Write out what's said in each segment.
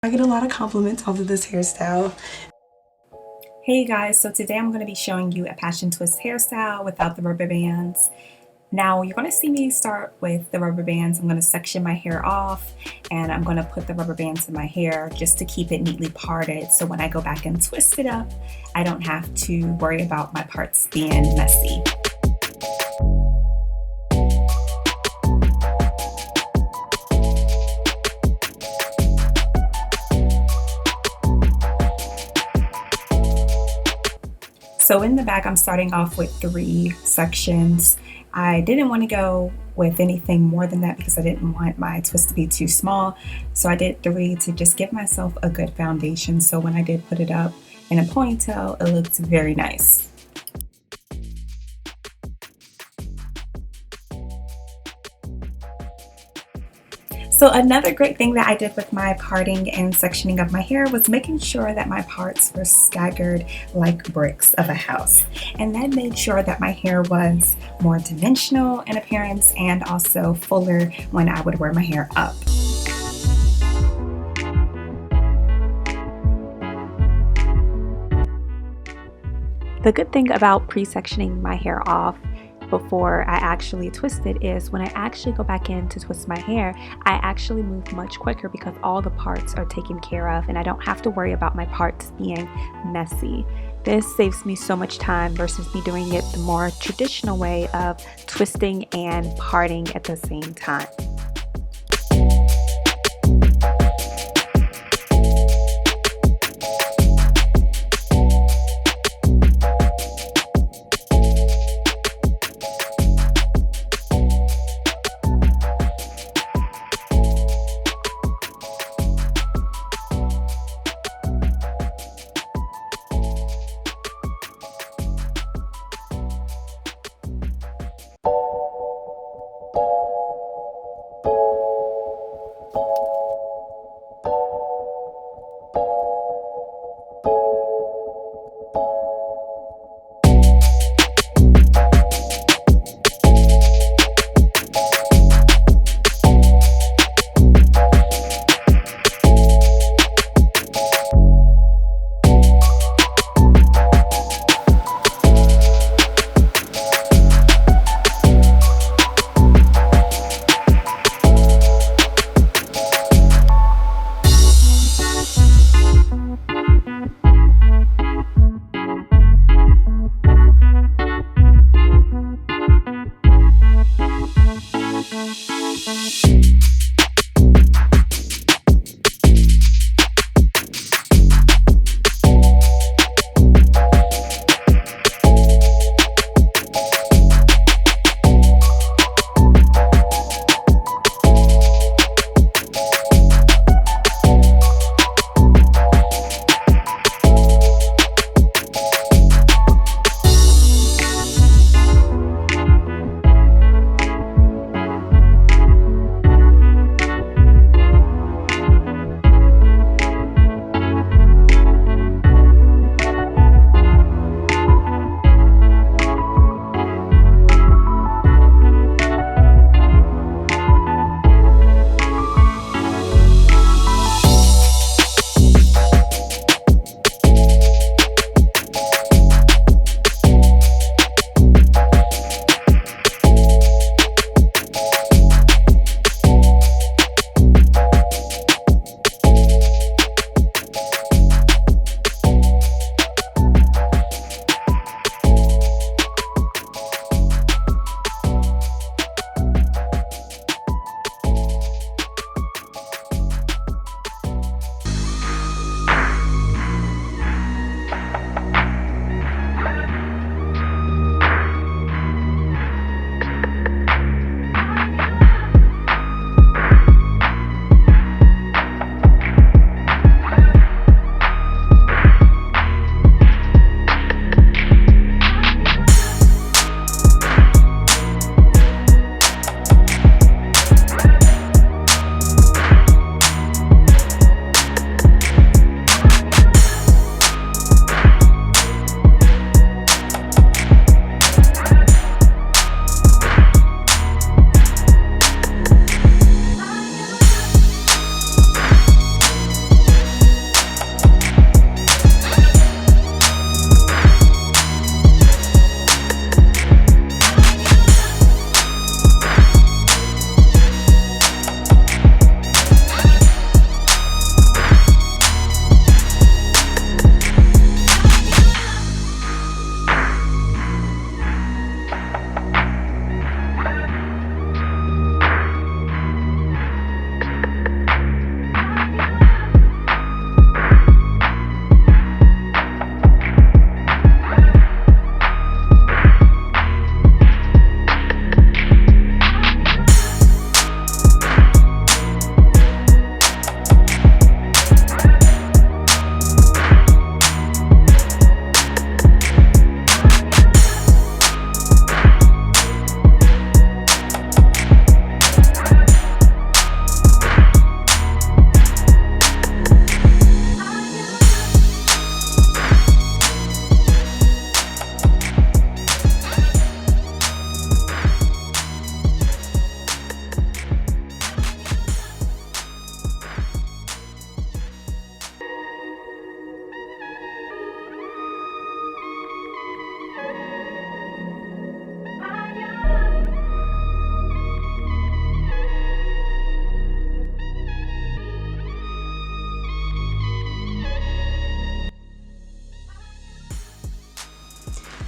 I get a lot of compliments off of this hairstyle. Hey guys, so today I'm going to be showing you a passion twist hairstyle without the rubber bands. Now you're going to see me start with the rubber bands. I'm going to section my hair off and I'm going to put the rubber bands in my hair just to keep it neatly parted, so when I go back and twist it up, I don't have to worry about my parts being messy. So in the back, I'm starting off with 3 sections. I didn't want to go with anything more than that because I didn't want my twist to be too small. So I did 3 to just give myself a good foundation. So when I did put it up in a ponytail, it looked very nice. So another great thing that I did with my parting and sectioning of my hair was making sure that my parts were staggered like bricks of a house. And that made sure that my hair was more dimensional in appearance and also fuller when I would wear my hair up. The good thing about pre-sectioning my hair off before I actually twist it is when I actually go back in to twist my hair, I actually move much quicker because all the parts are taken care of and I don't have to worry about my parts being messy. This saves me so much time versus me doing it the more traditional way of twisting and parting at the same time.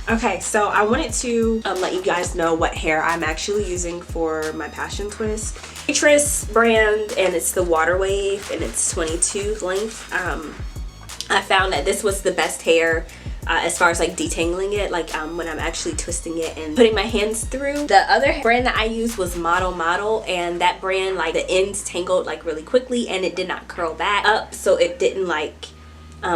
Okay, so I wanted to let you guys know what hair I'm actually using for my passion twist. Freetress brand, and it's the water wave, and it's 22 length. I found that this was the best hair as far as like detangling it, like when I'm actually twisting it and putting my hands through. The other brand that I used was Model, and that brand, like the ends tangled like really quickly and it did not curl back up, so it didn't like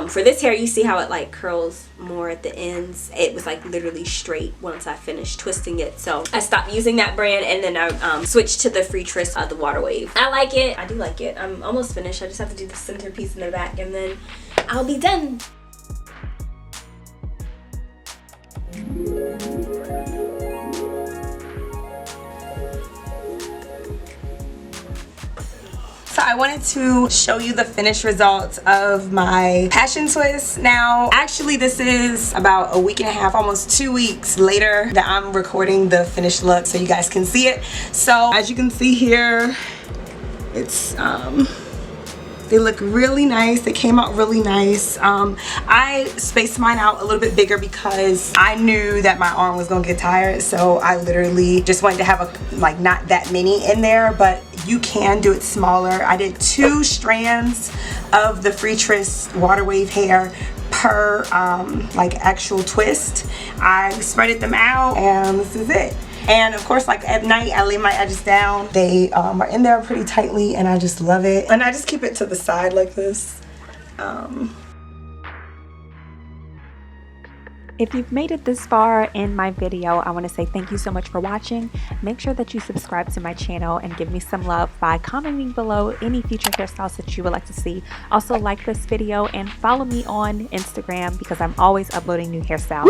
for this hair, you see how it like curls more at the ends. It was like literally straight once I finished twisting it, so I stopped using that brand and then I switched to the Freetress, the water wave. I like it. I do like it. I'm almost finished. I just have to do the center piece in the back and then I'll be done. So I wanted to show you the finished results of my passion twist. Now, actually this is about a week and a half, almost 2 weeks later that I'm recording the finished look so you guys can see it. So as you can see here, it's they look really nice. They came out really nice. I spaced mine out a little bit bigger because I knew that my arm was gonna get tired, so I literally just wanted to have a like not that many in there, but you can do it smaller. I did 2 strands of the Freetress water wave hair per like actual twist. I spreaded them out and this is it. And of course, like at night, I lay my edges down. They are in there pretty tightly and I just love it. And I just keep it to the side like this. If you've made it this far in my video, I want to say thank you so much for watching. Make sure that you subscribe to my channel and give me some love by commenting below any future hairstyles that you would like to see. Also like this video and follow me on Instagram because I'm always uploading new hairstyles.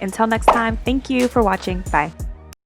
Until next time, thank you for watching. Bye.